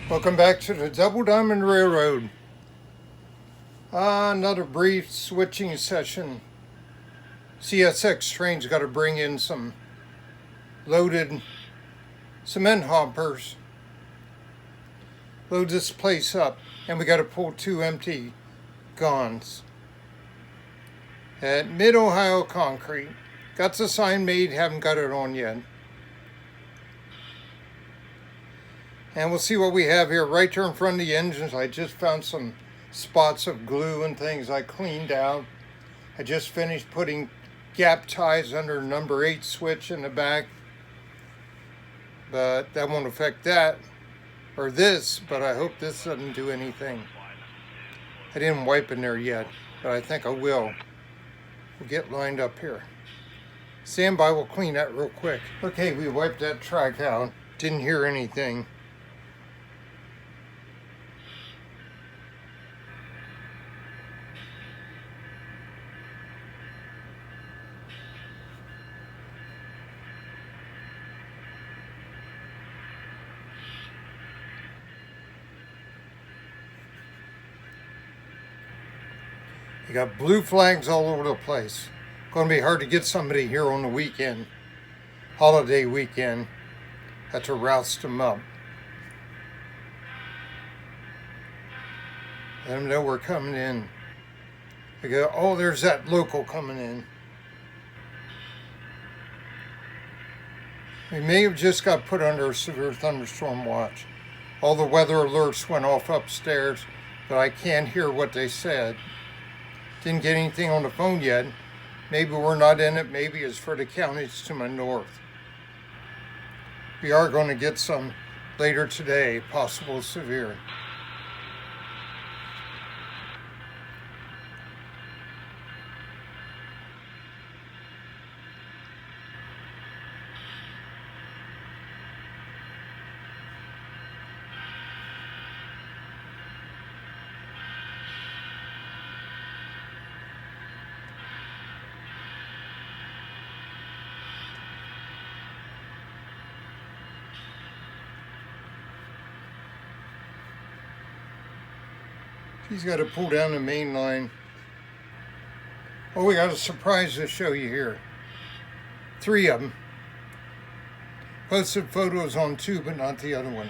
Welcome back to the Double Diamond Railroad. Another brief switching session. CSX train's got to bring in some loaded cement hoppers. Load this place up, and we got to pull 2 empty guns. At Mid-Ohio Concrete. Got the sign made, haven't got it on yet. And we'll see what we have here. Right there in front of the engines, I just found some spots of glue and things I cleaned out. I just finished putting gap ties under number 8 switch in the back. But that won't affect that, or this, but I hope this doesn't do anything. I didn't wipe in there yet, but I think I will. We'll get lined up here. Stand by, we'll clean that real quick. Okay, we wiped that track out. Didn't hear anything. You got blue flags all over the place. Going to be hard to get somebody here on the weekend, holiday weekend. Have to roust them up. Let them know we're coming in. They go, oh, there's that local coming in. We may have just got put under a severe thunderstorm watch. All the weather alerts went off upstairs, but I can't hear what they said. Didn't get anything on the phone yet. Maybe we're not in it. Maybe it's for the counties to my north. We are going to get some later today, possible severe. He's got to pull down the main line. Oh, we got a surprise to show you here. 3 of them. Posted photos on 2, but not the other one.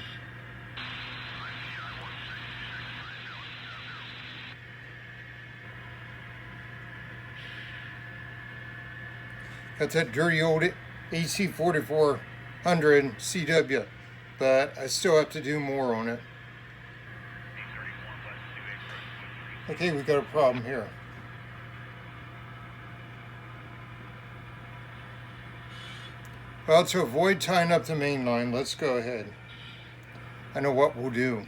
Got that dirty old AC 4400 CW, but I still have to do more on it. Okay, we got a problem here. Well, to avoid tying up the main line, let's go ahead. I know what we'll do.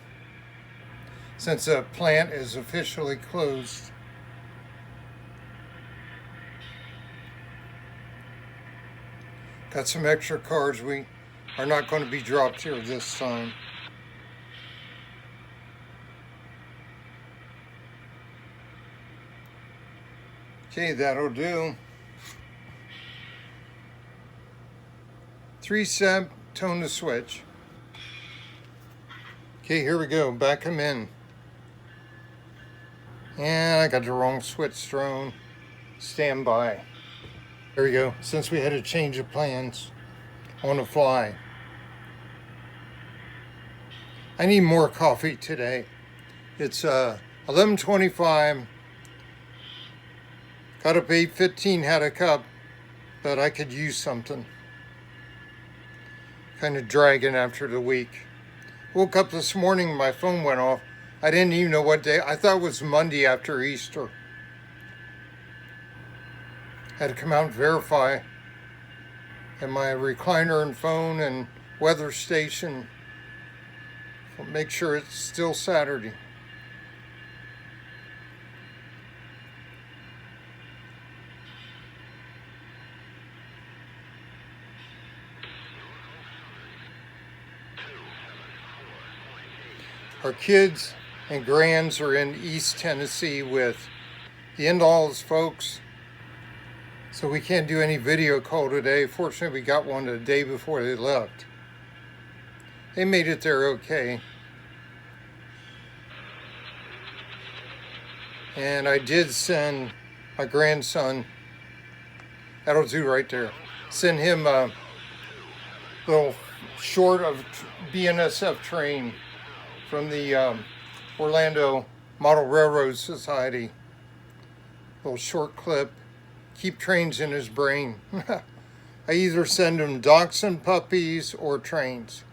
Since the plant is officially closed, got some extra cards. We are not going to be dropped here this time. Okay, that'll do. 3-step, tone the switch. Okay, here we go. Back them in. And I got the wrong switch thrown. Stand by. There we go. Since we had a change of plans on the fly. I need more coffee today. It's 11:25. Got up 8:15, had a cup, but I could use something. Kind of dragging after the week. Woke up this morning, my phone went off. I didn't even know what day. I thought it was Monday after Easter. Had to come out and verify. And my recliner and phone and weather station. Make sure it's still Saturday. Our kids and grands are in East Tennessee with the in-laws folks, so we can't do any video call today. Fortunately, we got one the day before they left. They made it there okay. And I did send my grandson, that'll do right there, send him a little short of BNSF train from the Orlando Model Railroad Society. Little short clip. Keep trains in his brain. I either send him dachshund puppies or trains.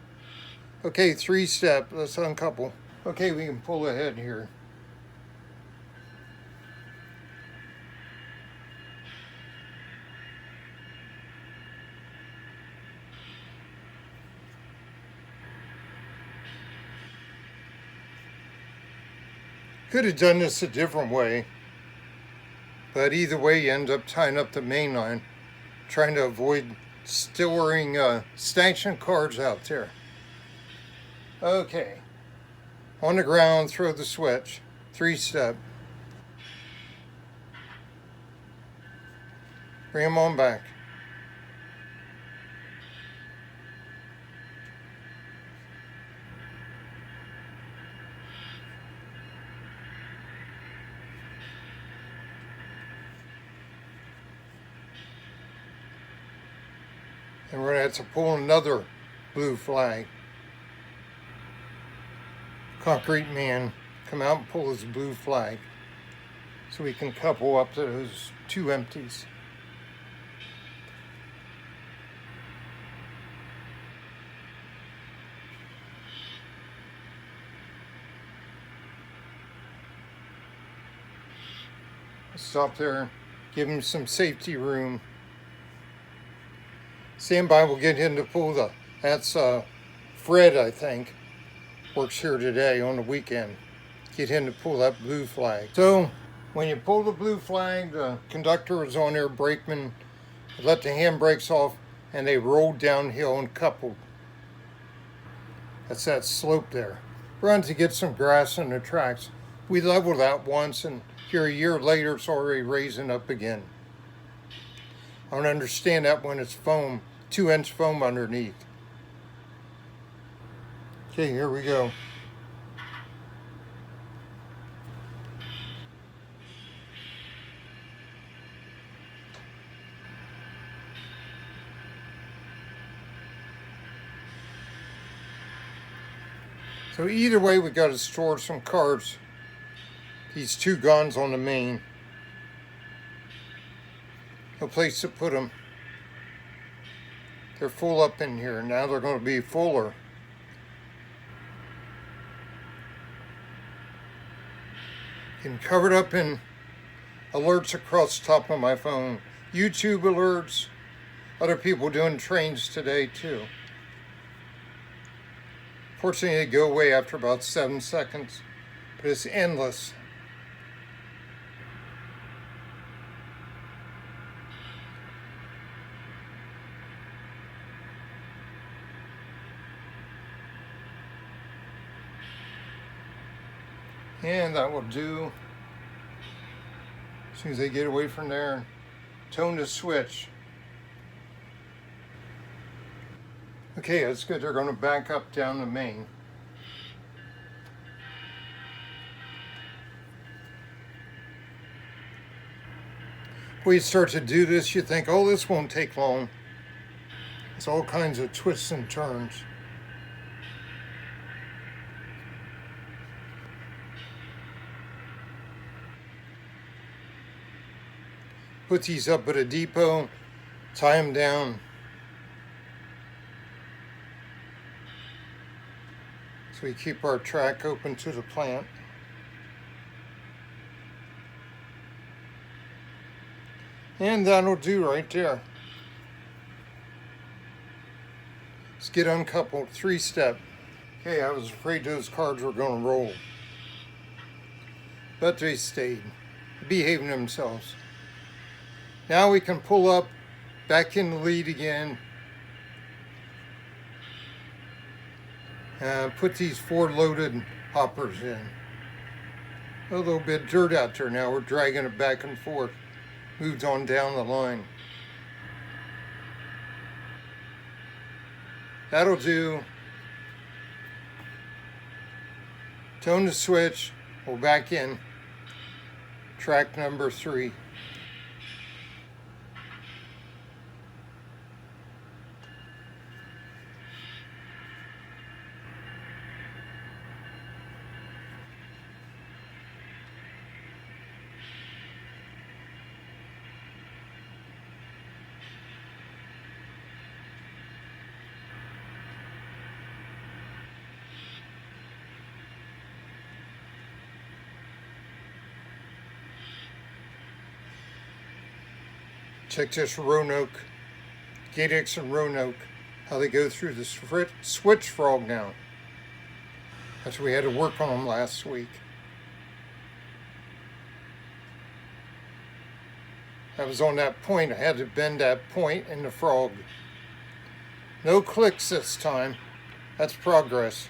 Okay, 3-step. Let's uncouple. Okay, we can pull ahead here. Could have done this a different way, but either way you end up tying up the main line, trying to avoid storing stanchion cards out there. Okay, on the ground, throw the switch, 3-step. Bring them on back. And we're going to have to pull another blue flag. Concrete man, come out and pull his blue flag so we can couple up to those 2 empties. Stop there, give him some safety room. Stand by, we'll get him to pull that's Fred, I think, works here today on the weekend. Get him to pull that blue flag. So when you pull the blue flag, the conductor is on there, brakeman, let the handbrakes off, and they rolled downhill and coupled. That's that slope there. Run to get some grass in the tracks. We leveled that once, and here a year later it's already raising up again. I don't understand that when it's foam, 2-inch foam underneath. Okay, here we go. So either way, we got to store some cards. These 2 guns on the main. No place to put them. They're full up in here. Now they're going to be fuller. And covered up in alerts across the top of my phone. YouTube alerts. Other people doing trains today too. Fortunately, they go away after about 7 seconds. But it's endless. And that will do. As soon as they get away from there, tone the switch. Okay, that's good. They're going to back up down the main. When you start to do this, you think, oh, this won't take long. It's all kinds of twists and turns. Put these up at a depot, tie them down. So we keep our track open to the plant. And that'll do right there. Let's get uncoupled, 3-step. Okay, I was afraid those cards were going to roll. But they stayed, behaving themselves. Now we can pull up, back in the lead again. Put these 4 loaded hoppers in. A little bit of dirt out there now. We're dragging it back and forth. Moved on down the line. That'll do. Tone the switch. We'll back in. track number 3. Check this Roanoke, Gatex and Roanoke, how they go through the switch frog now. That's what we had to work on them last week. I was on that point. I had to bend that point in the frog. No clicks this time. That's progress.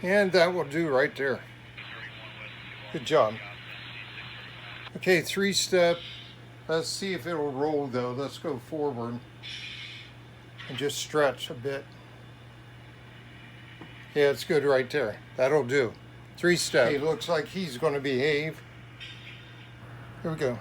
And that will do right there. Good job. Okay, 3-step. Let's see if it'll roll though. Let's go forward and just stretch a bit. Yeah, it's good right there. That'll do. 3-step. Okay, looks like he's going to behave. Here we go.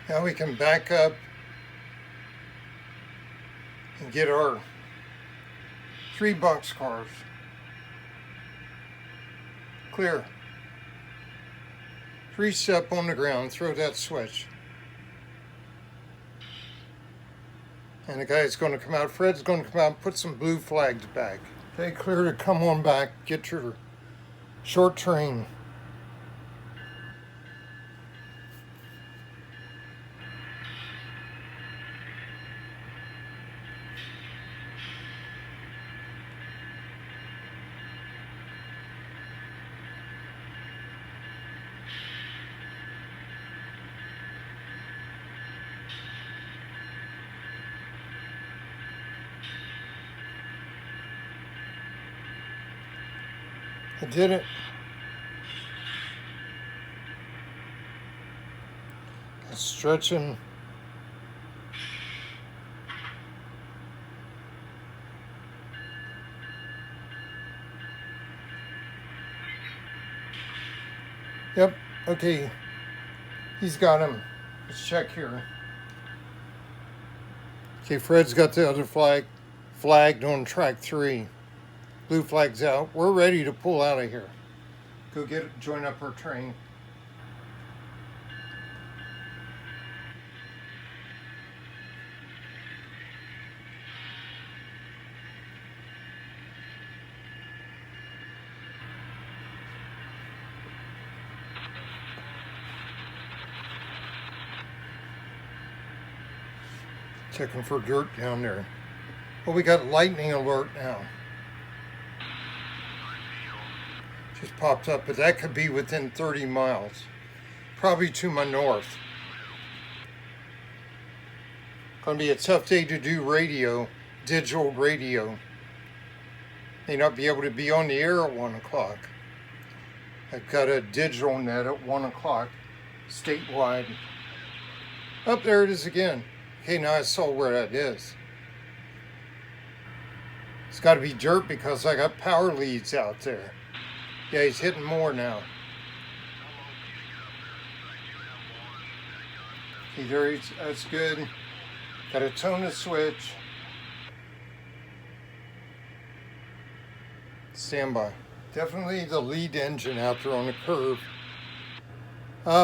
Now we can back up and get our 3 boxcars. Clear. 3-step on the ground, throw that switch. And the guy's going to come out, Fred's going to come out and put some blue flags back. Okay, clear to come on back, get your short train. I did it. Stretching. Yep, okay. He's got him. Let's check here. Okay, Fred's got the other flagged on track 3. Blue flag's out. We're ready to pull out of here. Go join up our train. Checking for dirt down there. Well, we got lightning alert now. Just popped up, but that could be within 30 miles. Probably to my north. Gonna be a tough day to do radio, digital radio. May not be able to be on the air at 1 o'clock. I've got a digital net at 1 o'clock, statewide. Up there it is again. Okay, now I saw where that is. It's got to be dirt because I got power leads out there. Yeah, he's hitting more now. Okay, there he's, that's good. Got to tone the switch. Standby. Definitely the lead engine out there on the curve.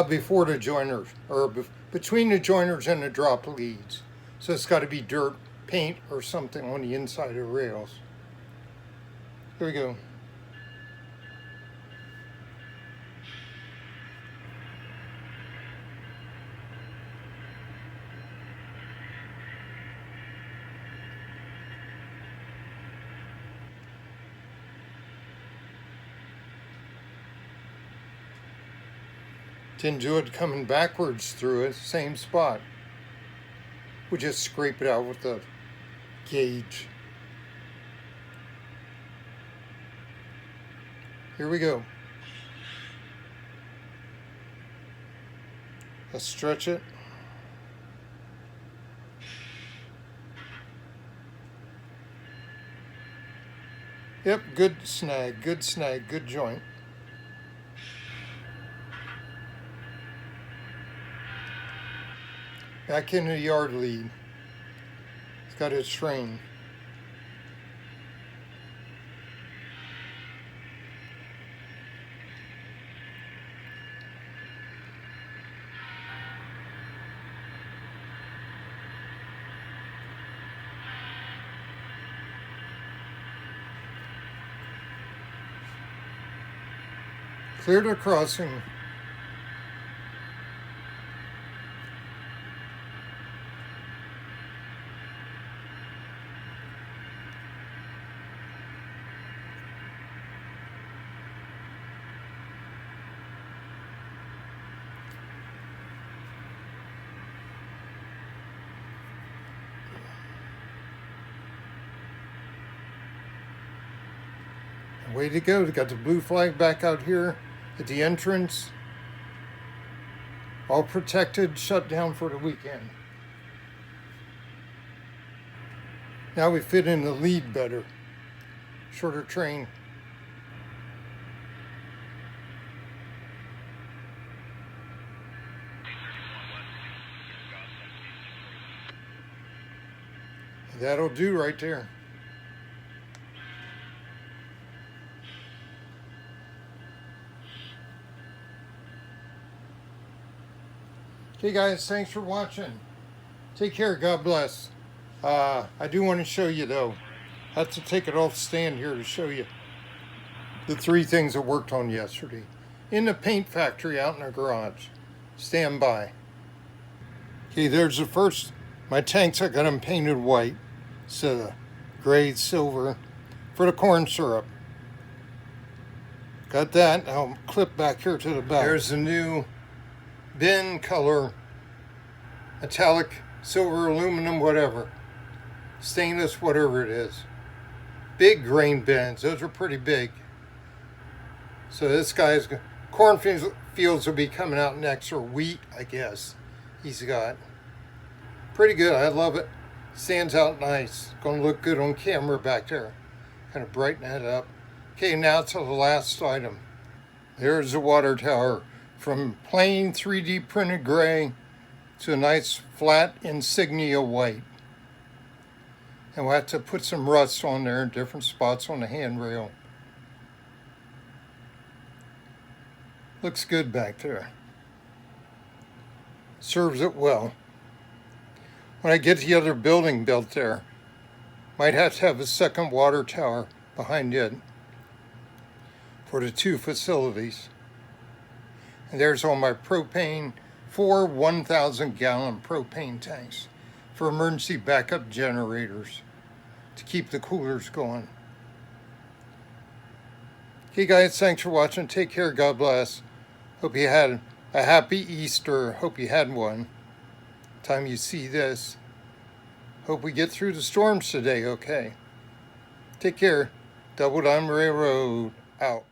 Before the joiners, or between the joiners and the drop leads. So it's got to be dirt paint or something on the inside of the rails. Here we go. Didn't do it coming backwards through it, same spot. We just scrape it out with the gauge. Here we go. Let's stretch it. Yep, good snag, good joint. Back into the yard lead. It's got its train. Cleared a crossing. Way to go. They got the blue flag back out here at the entrance. All protected, shut down for the weekend. Now we fit in the lead better. Shorter train. That'll do right there. Okay guys, thanks for watching. Take care, God bless. I do want to show you though. I have to take it off stand here to show you the 3 things I worked on yesterday. In the paint factory out in the garage. Stand by. Okay, there's the first. My tanks, I got them painted white. So gray, silver for the corn syrup. Got that. I'll clip back here to the back. There's the new bin color, metallic, silver, aluminum, whatever, stainless, whatever it is. Big grain bins, those are pretty big. So this guy's cornfields will be coming out next, or wheat, I guess. He's got pretty good. I love it. Stands out nice. Going to look good on camera back there. Kind of brighten that up. Okay, now to the last item. There's the water tower. From plain 3D printed gray to a nice flat insignia white. And we'll have to put some rust on there in different spots on the handrail. Looks good back there. Serves it well. When I get the other building built there, might have to have a second water tower behind it for the 2 facilities. And there's all my propane, 4 1,000-gallon propane tanks for emergency backup generators to keep the coolers going. Okay guys, thanks for watching. Take care, God bless. Hope you had a happy Easter. Hope you had one. Time you see this. Hope we get through the storms today, okay? Take care. Double Diamond Railroad, out.